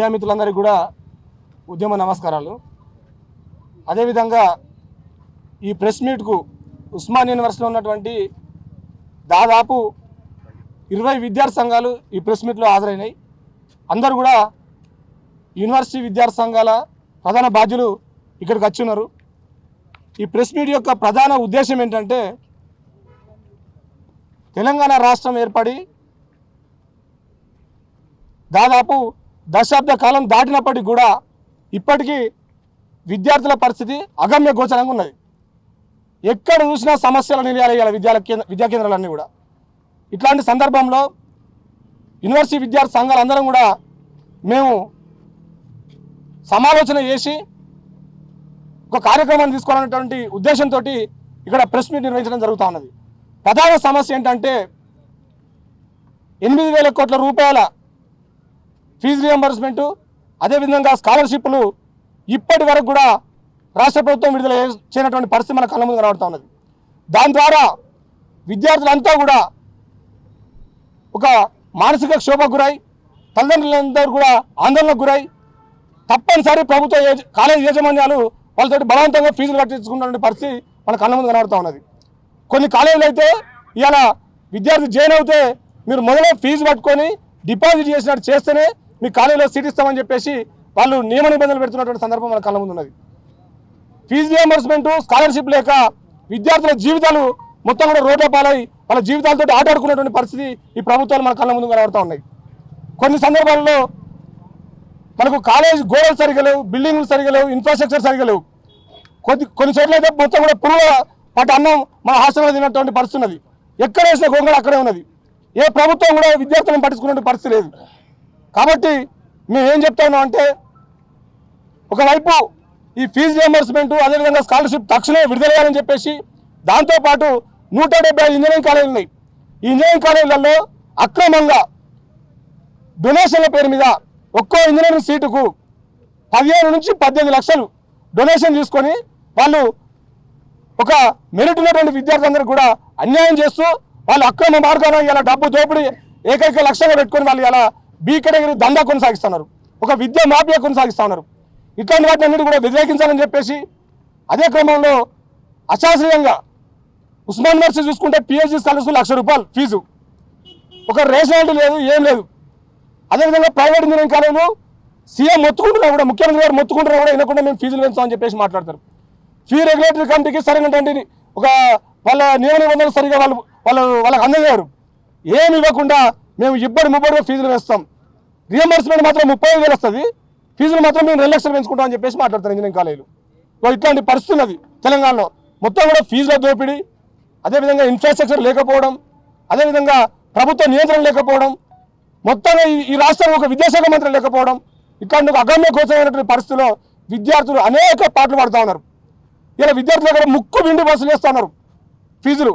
Media మిత్రులందరికీ కూడా ఉద్యమ నమస్కారాలు. అదేవిధంగా ఈ ప్రెస్ మీట్కు ఉస్మానియా యూనివర్సిటీలో ఉన్నటువంటి దాదాపు 20 విద్యార్థి సంఘాలు ఈ ప్రెస్ మీట్లో హాజరైనాయి. అందరూ కూడా యూనివర్సిటీ విద్యార్థి సంఘాల ప్రధాన బాధ్యులు ఇక్కడికి వచ్చి ఉన్నారు. ఈ ప్రెస్ మీట్ యొక్క ప్రధాన ఉద్దేశం ఏంటంటే, తెలంగాణ రాష్ట్రం ఏర్పడి దాదాపు దశాబ్ద కాలం దాటినప్పటికీ కూడా ఇప్పటికీ విద్యార్థుల పరిస్థితి అగమ్య గోచరంగా ఉన్నది. ఎక్కడ చూసినా సమస్యలు నిలయాలి విద్యా కేంద్రాలన్నీ కూడా. ఇట్లాంటి సందర్భంలో యూనివర్సిటీ విద్యార్థి సంఘాలందరం కూడా మేము సమాలోచన చేసి ఒక కార్యక్రమాన్ని తీసుకోవాలనేటువంటి ఉద్దేశంతో ఇక్కడ ప్రెస్ మీట్ నిర్వహించడం జరుగుతూ ఉన్నది. ప్రధాన సమస్య ఏంటంటే 8,000 కోట్ల రూపాయల ఫీజు రియంబర్స్మెంటు, అదేవిధంగా స్కాలర్షిప్లు ఇప్పటి వరకు కూడా రాష్ట్ర ప్రభుత్వం విడుదల చేయనటువంటి పరిస్థితి మన కళ్ళ ముందు కనబడుతూ ఉన్నది. దాని ద్వారా విద్యార్థులంతా కూడా ఒక మానసిక క్షోభకు గురై, తల్లిదండ్రులందరూ కూడా ఆందోళనకు గురై తప్పనిసరి ప్రభుత్వ కాలేజీ యాజమాన్యాలు వాళ్ళతో బలవంతంగా ఫీజులు కట్టించుకున్నటువంటి పరిస్థితి మన కళ్ళ ముందు కనబడుతూ ఉన్నది. కొన్ని కాలేజీలు అయితే ఇవాళ విద్యార్థి జాయిన్ అవుతే మీరు మొదలే ఫీజు పట్టుకొని డిపాజిట్ చేసినట్టు చేస్తేనే మీ కాలేజీలో సీట్ ఇస్తామని చెప్పేసి వాళ్ళు నియమ నిబంధనలు పెడుతున్నటువంటి సందర్భం మన కళ్ళ ముందు ఉన్నది. ఫీజు రియంబర్స్మెంట్, స్కాలర్షిప్ లేక విద్యార్థుల జీవితాలు మొత్తం కూడా రోడ్ల పాలై వాళ్ళ జీవితాలతో ఆటాడుకున్నటువంటి పరిస్థితి ఈ ప్రభుత్వాలు మన కళ్ళ ముందు కనబడుతూ ఉన్నాయి. కొన్ని సందర్భాల్లో మనకు కాలేజ్ గోడలు సరిగా లేవు, బిల్డింగ్లు సరిగా లేవు, ఇన్ఫ్రాస్ట్రక్చర్ సరిగా లేవు. కొన్ని చోట్ల అయితే మొత్తం కూడా పురుగుల పాటు అన్నం మన హాస్టల్లో తిన్నటువంటి పరిస్థితి ఉన్నది. ఎక్కడ వేసిన గోంగళ అక్కడే ఉన్నది. ఏ ప్రభుత్వం కూడా విద్యార్థులను పట్టించుకునే పరిస్థితి లేదు. కాబట్టి మేము ఏం చెప్తా ఉన్నాం అంటే, ఒకవైపు ఈ ఫీజు రియంబర్స్మెంట్, అదేవిధంగా స్కాలర్షిప్ తక్షణమే విడుదల చేయాలని చెప్పేసి, దాంతోపాటు 175 ఇంజనీరింగ్ కాలేజీలు ఉన్నాయి. ఈ ఇంజనీరింగ్ కాలేజీలలో అక్రమంగా డొనేషన్ల పేరు మీద ఒక్కో ఇంజనీరింగ్ సీటుకు 15 నుంచి 18 లక్షలు డొనేషన్ తీసుకొని వాళ్ళు ఒక మెరిట్ ఉన్నటువంటి విద్యార్థులందరూ కూడా అన్యాయం చేస్తూ వాళ్ళు అక్రమ మార్గాన ఇలా డబ్బు దోపిడీ ఏకైక లక్ష్యంగా పెట్టుకొని వాళ్ళు ఇలా బీ కేటగిరీ దందా కొనసాగిస్తున్నారు, ఒక విద్యా మాఫియా కొనసాగిస్తూ ఉన్నారు. ఇట్లాంటి వాటిని అన్నిటి కూడా వ్యతిరేకించాలని చెప్పేసి, అదే క్రమంలో అశాస్త్రీయంగా ఉస్మాన్ యూనివర్సిటీ చూసుకుంటే పిహెచ్డి స్కాలర్షిప్ ₹1,00,000 ఫీజు, ఒక రేషనాలిటీ లేదు, ఏం లేదు. అదేవిధంగా ప్రైవేట్ ఇంజనీరింగ్ కాలేజీలు సీఎం మొత్తుకుంటున్నా కూడా, ముఖ్యమంత్రి గారు మొత్తుకుంటున్నా కూడా వినకుండా మేము ఫీజులు పెంచామని చెప్పేసి మాట్లాడతారు. ఫీ రెగ్యులేటరీ కమిటీకి సరైనటువంటి ఒక వాళ్ళ నియమ నిబంధనలు సరిగా వాళ్ళకి అందజేయరు. ఏమి ఇవ్వకుండా మేము ఇబ్బడి ముబ్బడిగా ఫీజులు వేస్తాం, రియంబర్స్మెంట్ మాత్రం 35,000 వస్తుంది, ఫీజులు మాత్రం మేము 2 లక్షలు పెంచుకుంటాం అని చెప్పేసి మాట్లాడతారు ఇంజనీరింగ్ కాలేజీలు. ఇట్లాంటి పరిస్థితి ఉన్నది తెలంగాణలో. మొత్తం కూడా ఫీజుల దోపిడీ, అదేవిధంగా ఇన్ఫ్రాస్ట్రక్చర్ లేకపోవడం, అదేవిధంగా ప్రభుత్వ నియంత్రణ లేకపోవడం, మొత్తంగా ఈ రాష్ట్రంలో ఒక విద్యాశాఖ మంత్రి లేకపోవడం, ఇట్లాంటి ఒక అగమ్య గోచరమైనటువంటి పరిస్థితిలో విద్యార్థులు అనేక పాటలు పడుతూ ఉన్నారు. ఇలా విద్యార్థుల దగ్గర ముక్కు బిండి వసూలు చేస్తూ ఉన్నారు ఫీజులు.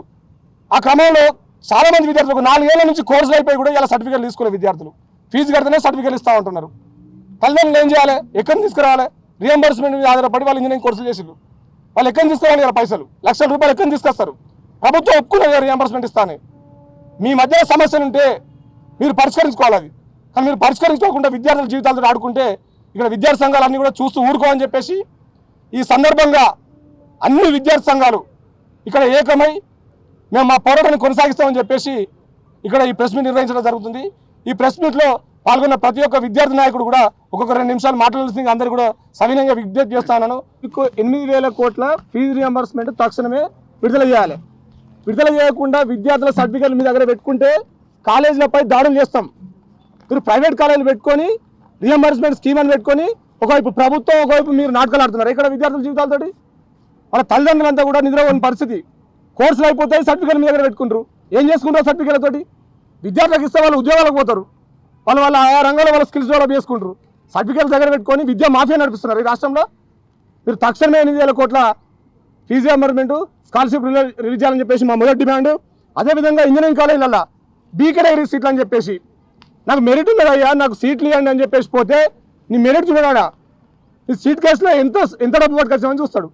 ఆ క్రమంలో చాలామంది విద్యార్థులకు 4 ఏళ్ల నుంచి కోర్సులు అయిపోయి కూడా ఇలా సర్టిఫికేట్లు తీసుకునే విద్యార్థులు ఫీజు కడితేనే సర్టిఫికేట్లు ఇస్తూ ఉంటున్నారు. తల్లిదండ్రులు ఏం చేయాలి, ఎక్కడి తీసుకురావాలి? రియంబర్స్మెంట్ మీద ఆధారపడి వాళ్ళు ఇంజనీరింగ్ కోర్సులు చేసిళ్ళు. వాళ్ళు ఎక్కడి తీసుకురావాలి? ఇలా పైసలు ₹1,00,000 ఎక్కడి తీసుకొస్తారు? ప్రభుత్వం ఒప్పుకున్నారు రియంబర్స్మెంట్ ఇస్తానే. మీ మధ్య సమస్యలు ఉంటే మీరు పరిష్కరించుకోవాలి. అది కానీ మీరు పరిష్కరించుకోకుండా విద్యార్థుల జీవితాలతో ఆడుకుంటే ఇక్కడ విద్యార్థి సంఘాలన్నీ కూడా చూస్తూ ఊరుకోమని చెప్పేసి, ఈ సందర్భంగా అన్ని విద్యార్థి సంఘాలు ఇక్కడ ఏకమై మేము మా పోరాటాన్ని కొనసాగిస్తామని చెప్పేసి ఇక్కడ ఈ ప్రెస్ మీట్ నిర్వహించడం జరుగుతుంది. ఈ ప్రెస్ మీట్లో పాల్గొన్న ప్రతి ఒక్క విద్యార్థి నాయకుడు కూడా ఒక్కొక్క 2 నిమిషాలు మాట్లాడాల్సింది అందరూ కూడా సవినయంగా విజ్ఞప్తి చేస్తున్నాను. 8,000 కోట్ల ఫీజు రియంబర్స్మెంట్ తక్షణమే విడుదల చేయాలి. విడుదల చేయకుండా విద్యార్థుల సర్టిఫికేట్లు మీ దగ్గర పెట్టుకుంటే కాలేజీలపై దాడులు చేస్తాం. మీరు ప్రైవేట్ కాలేజీలు పెట్టుకొని రియంబర్స్మెంట్ స్కీమ్ అని పెట్టుకొని ఒకవైపు ప్రభుత్వం, ఒకవైపు మీరు నాటకాలు ఆడుతున్నారు. ఇక్కడ విద్యార్థుల జీవితాలతోటి వాళ్ళ తల్లిదండ్రులంతా కూడా నిద్రపోని పరిస్థితి. కోర్సులు అయిపోతాయి, సర్టిఫికేట్ మీ దగ్గర పెట్టుకుంటారు. ఏం చేసుకుంటారు సర్టిఫికేట్లతోటి? విద్యార్థులకు ఇస్తే వాళ్ళు ఉద్యోగాలకు పోతారు, వాళ్ళ ఆయా రంగంలో వాళ్ళ స్కిల్స్ డెవలప్ చేసుకుంటారు. సర్టిఫికేట్ల దగ్గర పెట్టుకొని విద్యా మాఫియా నడిపిస్తున్నారు ఈ రాష్ట్రంలో. మీరు తక్షణమే 8,000 కోట్ల ఫీజు రియంబర్స్మెంట్, స్కాలర్షిప్ రిలీజ్ చేయాలని చెప్పేసి మా మొదటి డిమాండ్. అదేవిధంగా ఇంజనీరింగ్ కాలేజీలలో బీ కేటగిరీ సీట్లు అని చెప్పేసి, నాకు మెరిట్ ఉన్నదయ్యా, నాకు సీట్లు ఇవ్వండి అని చెప్పేసి పోతే నీ మెరిట్ చూడాడా? నీ సీట్ కేసులో ఎంత డబ్బు పట్టుకొచ్చామని చూస్తాడు.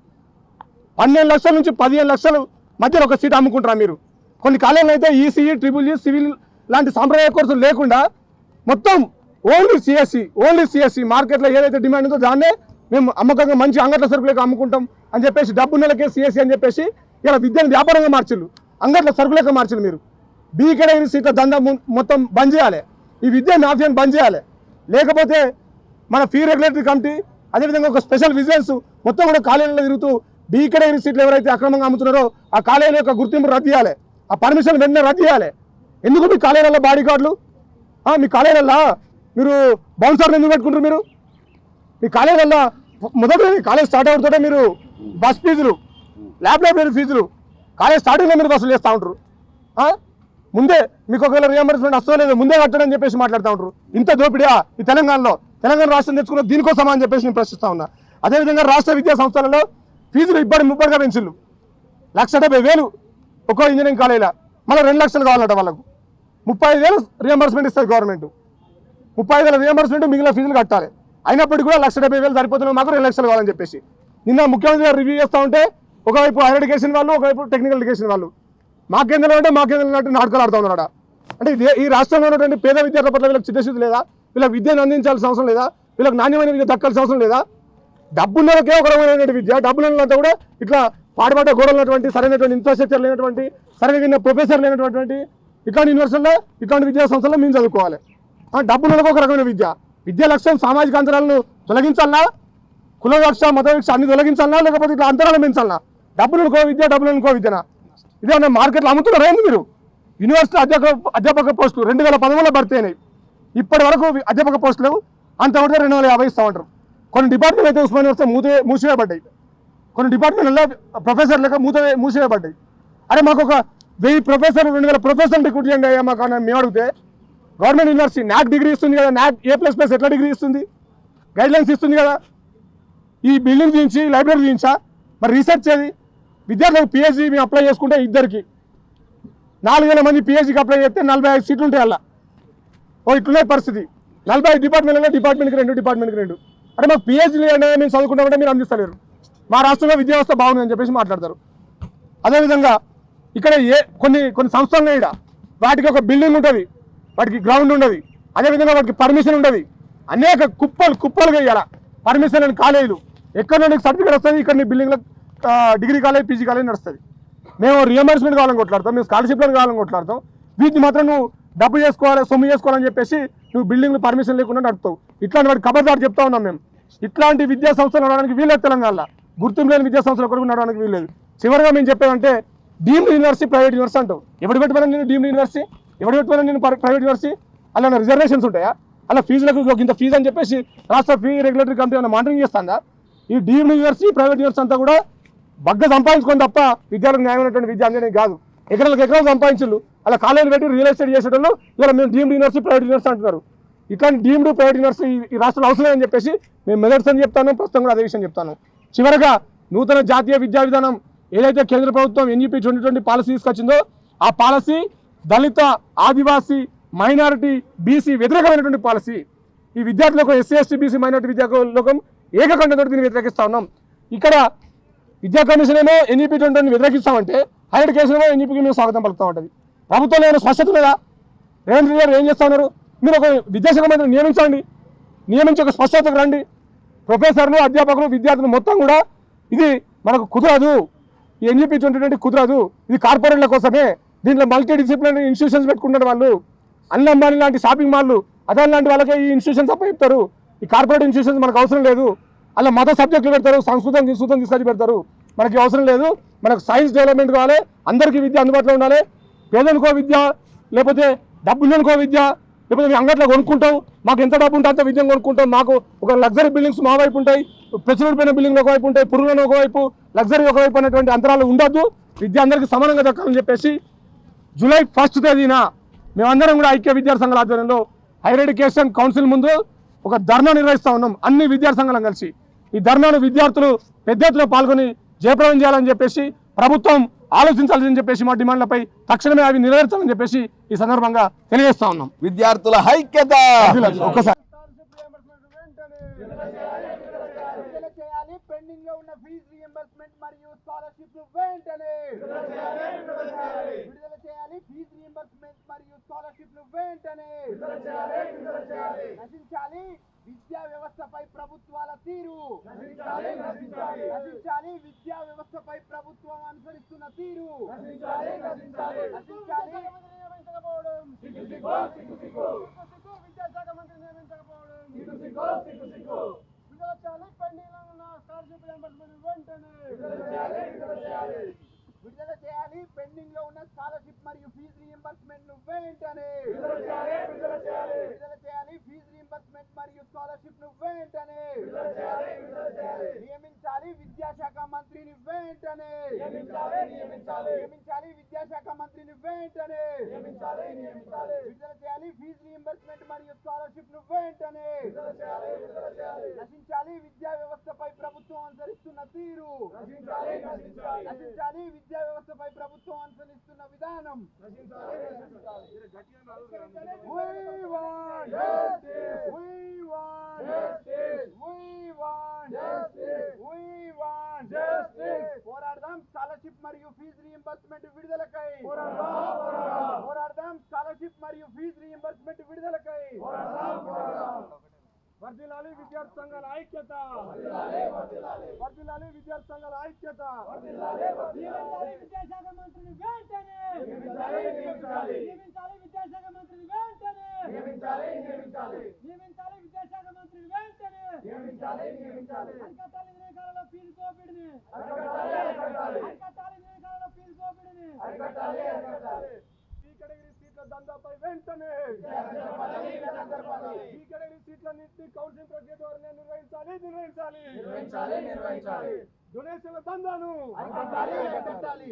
12 లక్షల నుంచి 15 లక్షలు మధ్యలో ఒక సీట్ అమ్ముకుంటారా మీరు? కొన్ని కాలేజీలు అయితే ఈసీఈ, ట్రిపుల్ ఈ, సివిల్ లాంటి సాంప్రదాయ కోర్సులు లేకుండా మొత్తం ఓన్లీ సిఎస్సి మార్కెట్లో ఏదైతే డిమాండ్ ఉందో దాన్నే మేము అమ్మకంగా మంచి అంగట్ల సరుకులకు అమ్ముకుంటాం అని చెప్పేసి డబ్బు నెలకే సిఎస్సి అని చెప్పేసి ఇలా విద్యను వ్యాపారంగా మార్చిల్లు, అంగట్ల సరుకులకు మార్చిల్లు. మీరు బీ కేటగిరీ సీట్ల దందా మొత్తం బంద్ చేయాలి, ఈ విద్య మాఫియాను బంద్ చేయాలి. లేకపోతే మన ఫీ రెగ్యులేటరీ కమిటీ అదేవిధంగా ఒక స్పెషల్ విజిలెన్స్ మొత్తం కూడా కాలేజీలో తిరుగుతూ బీ కేటగిరీ సీట్లు ఎవరైతే అక్రమంగా అమ్ముతున్నారో ఆ కాలేజీల యొక్క గుర్తింపు రద్దు చేయాలి, ఆ పర్మిషన్ వెంటనే రద్దు చేయాలి. ఎందుకు మీ కాలేజీలలో బాడీ గార్డులు? మీ కాలేజీలలో మీరు బౌన్సర్లు ఎందుకు పెట్టుకుంటారు? మీరు మీ కాలేజీలలో మొదటి కాలేజ్ స్టార్ట్ అవుతుంటే మీరు బస్ ఫీజులు, లైబ్రరీ ఫీజులు కాలేజ్ స్టార్టింగ్లో మీరు వసూలు చేస్తూ ఉంటారు. ముందే మీకు ఒకవేళ రియంబర్స్మెంట్ వస్తో లేదు ముందే కట్టడం అని చెప్పేసి మాట్లాడుతూ ఉంటారు. ఇంత దోపిడియా ఈ తెలంగాణ రాష్ట్రం తెచ్చుకున్న దీనికోసమా అని చెప్పేసి నేను ప్రశ్నిస్తా ఉన్నా. అదేవిధంగా రాష్ట్ర విద్యా సంస్థలలో ఫీజులు ముప్పటిగా పెంచిళ్ళు. 1,70,000 ఒక్కో ఇంజనీరింగ్ కాలేజీలో, మళ్ళీ 2 లక్షలు కావాలంట వాళ్ళకు. 35,000 రియంబర్స్మెంట్ ఇస్తుంది గవర్నమెంట్. 35,000 రియంబర్స్మెంట్ మిగిలిన ఫీజులు కట్టాలి. అయినప్పటికీ కూడా 1,70,000 సరిపోతున్నాయి, మాకు 2 లక్షలు కావాలని చెప్పేసి నిన్న ముఖ్యమంత్రి గారు రివ్యూ చేస్తూ ఉంటే ఒకవైపు హైయర్ ఎడ్యుకేషన్ వాళ్ళు, ఒకవైపు టెక్నికల్ ఎడ్యుకేషన్ వాళ్ళు మాకేందులో అంటే నాటకాలు ఆడుతూ ఉన్నారా? అంటే ఈ రాష్ట్రంలో ఉన్నటువంటి పేద విద్యార్థుల పట్ల వీళ్ళకి చిత్తశుద్ధి లేదా? వీళ్ళకి విద్యను అందించాల్సిన అవసరం లేదా? వీళ్ళకి నాణ్యమైన విద్య దక్కాల్సిన అవసరం లేదా? డబ్బున్నకే ఒక రకమైన విద్య, డబ్బులంతా కూడా ఇట్లా పాడుపడ్డ గోడలైనటువంటి సరైనటువంటి ఇన్ఫ్రాస్ట్రక్చర్ లేనటువంటి సరైన ప్రొఫెసర్ లేనటువంటి ఇట్లాంటి యూనివర్సిటీలో ఇట్లాంటి విద్యా సంస్థల్లో మేము చదువుకోవాలి. డబ్బున్నకు ఒక రకమైన విద్యా లక్ష్యం సామాజిక అంతరాలను తొలగించాలన్నా, కుల వివక్ష మత వివక్ష అన్ని తొలగించాలన్నా, లేకపోతే ఇట్లా అంతరాలను పెంచాలన్నా? డబ్బులనుకో విద్యా ఇదేమన్నా మార్కెట్లో అమ్ముతున్నారా ఏంది మీరు? యూనివర్సిటీ అధ్యాపక పోస్టులు 2013లో భర్తీ అయినాయి. ఇప్పటి వరకు అధ్యాపక పోస్టులు అంతవరకు 250 ఇస్తూ ఉంటారు. కొన్ని డిపార్ట్మెంట్ అయితే ఉస్మాన్ యూనివర్సిటీ మూసివేయబడ్డాయి, కొన్ని డిపార్ట్మెంట్లో ప్రొఫెసర్ లేక మూసివేయబడ్డాయి. అరే మాకు ఒక 1000 ప్రొఫెసర్ 2000 ప్రొఫెసర్లు రిక్రూట్ చేయండి అయ్యా మాకు మేము అడిగితే గవర్నమెంట్ యూనివర్సిటీ NAC డిగ్రీ ఇస్తుంది కదా, NAC A++ ఎట్లా డిగ్రీ ఇస్తుంది? గైడ్లైన్స్ ఇస్తుంది కదా. ఈ బిల్డింగ్ గురించి లైబ్రరీ గురించా? మరి రీసెర్చ్ ఏది? విద్యార్థులకు PhD మేము అప్లై చేసుకుంటే ఇద్దరికి 4,000 మంది PhDకి అప్లై చేస్తే 45 సీట్లు ఉంటాయి. అలా ఇట్లున్నాయి పరిస్థితి. 45 డిపార్ట్మెంట్లలో డిపార్ట్మెంట్కి 2 డిపార్ట్మెంట్కి 2. అంటే మాకు PhD మేము చదువుకుంటామంటే మీరు అందిస్తలేరు. మా రాష్ట్రంలో విద్యా వ్యవస్థ బాగుందని చెప్పేసి మాట్లాడతారు. అదేవిధంగా ఇక్కడ కొన్ని సంస్థలు ఉన్నాయి, వాటికి ఒక బిల్డింగ్ ఉంటుంది, వాటికి గ్రౌండ్ ఉండదు, అదేవిధంగా వాటికి పర్మిషన్ ఉండదు. అనేక కుప్పలుగా ఇవ్వాల పర్మిషన్ అని కాలేజీలు. ఎక్కడ నుండి సర్టిఫికేట్ వస్తుంది, ఇక్కడ నీ బిల్డింగ్లో డిగ్రీ కాలేజ్ PG కాలేజ్ నడుస్తుంది. మేము రియంబర్స్మెంట్ కావాలని కొట్లాడతాం, మేము స్కాలర్షిప్లను కావాలని కొట్లాడతాం. వీటిని మాత్రం నువ్వు డబ్బు చేసుకోవాలి, సొమ్ము చేసుకోవాలని చెప్పేసి నువ్వు బిల్డింగ్లు పర్మిషన్ లేకుండా నడుపుతావు. ఇట్లాంటి వాటి ఖబర్దారు చెప్తా ఉన్నాం మేము. ఇట్లాంటి విద్యా సంస్థలు నడవడానికి వీలేదు, తెలంగాణలో గుర్తింపు లేని విద్యా సంస్థల కొరకు నడవడానికి వీలేదు. చివరిగా మేము చెప్పేదంటే డీమ్డ్ యూనివర్సిటీ, ప్రైవేట్ యూనివర్సిటీ అంటావు. ఎవరు పెట్టుకోవాలి నేను డీమ్డ్ యూనివర్సిటీ? ఎవరు పెట్టుకోవాలి నేను ప్రైవేట్ యూనివర్సిటీ? అలా రిజర్వేషన్స్ ఉంటాయా? అలా ఫీజులకు ఇంత ఫీజు అని చెప్పేసి రాష్ట్ర ఫీ రెగ్యులేటరీ కమిటీ ఏమైనా మానిటరింగ్ చేస్తుందా? ఈ డీమ్డ్ యూనివర్సిటీ, ప్రైవేట్ యూనివర్సిటీ అంతా కూడా బగ్గ సంపాదించుకొని తప్ప విద్యార్థులకు న్యాయమైనటువంటి విద్య అందేది కాదు. ఎకరాలకు సంపాదించులు అలా కాలేజీలు పెట్టి రియల్ ఎస్టేట్ చేసేటప్పుడు ఇలా మేము డీమ్డ్ యూనివర్సిటీ, ప్రైవేట్ యూనివర్సిటీ అంటున్నారు. ఇట్లాంటి డీమ్డ్ ప్రైవేట్ యూనివర్సిటీ ఈ రాష్ట్రంలో అవసరం అని చెప్పేసి మేము మెదర్స్ చెప్తాను, ప్రస్తుతం కూడా అదే విషయం చెప్తాను. చివరగా నూతన జాతీయ విద్యా విధానం ఏదైతే కేంద్ర ప్రభుత్వం NEP 2020 పాలసీ తీసుకొచ్చిందో ఆ పాలసీ దళిత, ఆదివాసీ, మైనారిటీ, BC వ్యతిరేకమైనటువంటి పాలసీ. ఈ విద్యార్థులకు SC, ST, BC మైనారిటీ విద్యాలోకం ఏకకంఠంతో దీన్ని వ్యతిరేకిస్తా ఉన్నాం. ఇక్కడ విద్యా కమిషన్ ఏమో NEP 2020 వ్యతిరేకిస్తామంటే హైయర్ ఎడ్యుకేషన్ ఏమో NEPకి మేము స్వాగతం పలుకుతా ఉంటుంది. ప్రభుత్వంలో ఏమైనా స్పష్టత లేదా? రేవంత్ రెడ్డి గారు ఏం చేస్తా ఉన్నారు? మీరు ఒక విద్యాశాఖ మంత్రిని నియమించి ఒక స్పష్టతకు రండి. ప్రొఫెసర్లు, అధ్యాపకులు, విద్యార్థులు మొత్తం కూడా ఇది మనకు కుదరదు, ఈ NEP 2020 కుదరదు, ఇది కార్పొరేట్ల కోసమే, దీంట్లో మల్టీ డిసిప్లినరీ ఇన్స్టిట్యూషన్స్ పెట్టుకుంటారు వాళ్ళు. అన్ని అంబానీ లాంటి షాపింగ్ మాల్లు, అదాని లాంటి వాళ్ళకే ఈ ఇన్స్టిట్యూషన్స్ అప్ప చెప్తారు. ఈ కార్పొరేట్ ఇన్స్టిట్యూషన్స్ మనకు అవసరం లేదు. అలా మత సబ్జెక్టులు పెడతారు, సంస్కృతం తీసుకొచ్చి పెడతారు. మనకి అవసరం లేదు. మనకు సైన్స్ డెవలప్మెంట్ కావాలి, అందరికీ విద్య అందుబాటులో ఉండాలి. పేదనుకో విద్య, లేకపోతే డబ్బులనుకో విద్య, లేకపోతే మేము అంగట్లో కొనుక్కుంటాం, మాకు ఎంత డబ్బు ఉంటే అంత విద్యను కొనుక్కుంటాం. మాకు ఒక లగ్జరీ బిల్డింగ్స్ మా వైపు ఉంటాయి, పెచ్చులుడిపోయిన బిల్డింగ్లు ఒకవైపు ఉంటాయి, పురుగులను ఒకవైపు, లగ్జరీ ఒకవైపు అనేటువంటి అంతరాలు ఉండొద్దు. విద్య అందరికీ సమానంగా దక్కాలని చెప్పేసి జూలై 1వ తేదీన మేమందరం కూడా ఐక్య విద్యార్థి సంఘాల ఆధ్వర్యంలో హైయర్ ఎడ్యుకేషన్ కౌన్సిల్ ముందు ఒక ధర్నా నిర్వహిస్తూ ఉన్నాం, అన్ని విద్యార్థి సంఘాలను కలిసి. ఈ ధర్నాను విద్యార్థులు పెద్ద ఎత్తున పాల్గొని జయప్రదం చేయాలని చెప్పేసి ప్రభుత్వం ఆలోచించాలని చెప్పేసి మా డిమాండ్లపై తక్షణమే అవి నెరవేర్చాలని చెప్పేసి ఈ సందర్భంగా తెలియజేస్తా ఉన్నాం. విద్యార్థుల ఐక్యత. ఒక్కసారి పెండింగ్ లో ఉన్న ఫీజు రీయింబర్స్మెంట్ మరియు స్కాలర్షిప్ వెంటనే విడుదల చేయాలి. ఫీజు రీయింబర్స్మెంట్ మరియు స్కాలర్షిప్ వెంటనే నశించాలి విద్యా వ్యవస్థపై ప్రభుత్వాల తీరు. నశించాలి విద్యా వ్యవస్థపై ప్రభుత్వం అనుసరిస్తున్న తీరు. నశించాలి నియమించకపోవడం. విద్యాశాఖ మంత్రి నియమించకపోవడం. విడుదల చేయాలి పెండింగ్ లో ఉన్న స్కాలర్షిప్ రియంబర్స్మెంట్ వెంటనే. విడుదల చేయాలి పెండింగ్ లో ఉన్న స్కాలర్షిప్ మరియు ఫీజు రియంబర్స్మెంట్ ను వెంటనే. విడుదల చేయాలి ఫీజు రియంబర్స్మెంట్ మరియు స్కాలర్షిప్ ను వెంటనే. నియమించాలి విద్యాశాఖ మంత్రిని వెంటనే. నియమించాలి విద్యాశాఖ మంత్రిని వెంటనే. విడుదల చేయాలి ఫీజు రియంబర్స్మెంట్ మరియు స్కాలర్షిప్ ను వెంటనే. నశించాలి విద్యా వ్యవస్థపై ప్రభుత్వం అనుసరిస్తున్న తీరు. నశించాలి విద్యా వ్యవస్థపై ప్రభుత్వం అనుసరిస్తున్న విధానం. పోరాడదాం స్కాలర్షిప్ మరియు ఫీజు రియంబర్స్మెంట్ విడుదలకై. పోరాడదాం స్కాలర్షిప్ మరియు ఫీజు రియంబర్స్మెంట్ విడుదలకై. వర్ధిల్లాలి విద్యార్థి సంఘాల ఐక్యత. వర్ధిల్లాలి విద్యార్థి సంఘాల ఐక్యత. విద్యాశాఖ మంత్రిని వెంటనే. నియమించాలి విద్యాశాఖ మంత్రిని వెంటనే. నియమించాలి విద్యాశాఖ మంత్రిని వెంటనే. అరికట్టాలి వినాయకాలలో ఫీజు దోపిడీని. అరికట్టాలి వినాయకాలలో ఫీజు దోపిడీని. ఈ కేటగిరీ సీట్ల దందాపై వెంటనే. ఈ కేటగిరీ సీట్లన్నింటినీ కౌన్సిలింగ్ ప్రక్రియ ద్వారా నిర్వహించాలి. డొనేషన్ల దందాను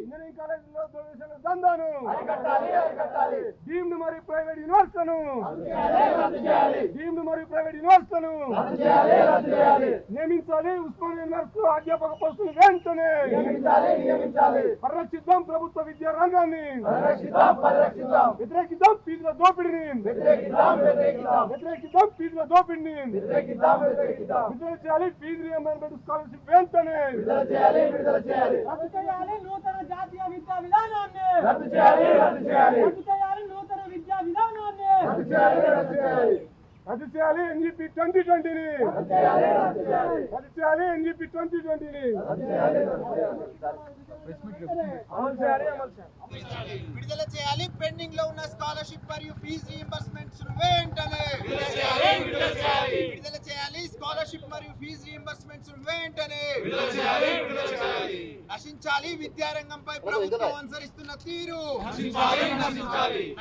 ఇంజనీరింగ్ కాలేజీలో డొనేషన్ల దందాను డీమ్డ్ మరియు ప్రైవేట్ యూనివర్సిటీలను నియమించాలి. ఉస్మానియా యూనివర్సిటీ అధ్యాపక పోస్టులు వెంటనే పరిరక్షిద్దాం. ప్రభుత్వ విద్యా రంగాన్ని వ్యతిరేకిద్దాం. ఫీజుల దోపిడీని వ్యతిరేకిద్దాం. విడుదల చేయాలి ఫీజు రియంబర్స్మెంట్ స్కాలర్షిప్ వెంటనే. రద్దు చేయాలి నూతన జాతీయ విద్యా విధానాన్ని. రద్దు చేయాలి నూతన విద్యా విధానాన్ని. రద్దు చేయాలి ఎన్జీపీ 2020ని. రద్దు చేయాలి ఎన్జీపీ 2020ని. విడుదల చేయాలి పెండింగ్ లో ఉన్న స్కాలర్షిప్ మరియు ఫీజు రియంబర్స్మెంట్స్ వెంటనే. విడుదల చేయాలి స్కాలర్షిప్ మరియు ఫీజు రియంబర్స్మెంట్స్ వెంటనే. నశించాలి విద్యారంగంపై ప్రభుత్వం అనుసరిస్తున్న తీరు.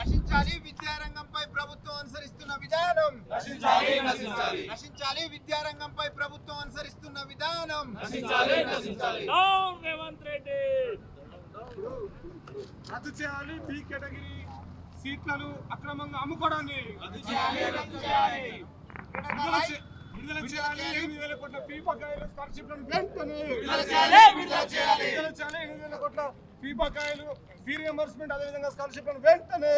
నశించాలి విద్యారంగంపై ప్రభుత్వం అనుసరిస్తున్న విధానం. నశించాలి విద్యారంగంపై ప్రభుత్వం అనుసరిస్తున్న విధానం. రద్దు చేయాలి బి కేటగిరీ సీట్లను అక్రమంగా అమ్ముకోవడాన్ని. విడుదల చేయాలి 8,000 కోట్ల ఫీ బకాయిలు స్కాలర్షిప్లను వెంటనే. విడుదల చేయాలి 8,000 కోట్ల ఫీ బకాయిలు ఫీ రియంబర్స్మెంట్ అదేవిధంగా స్కాలర్షిప్లను వెంటనే.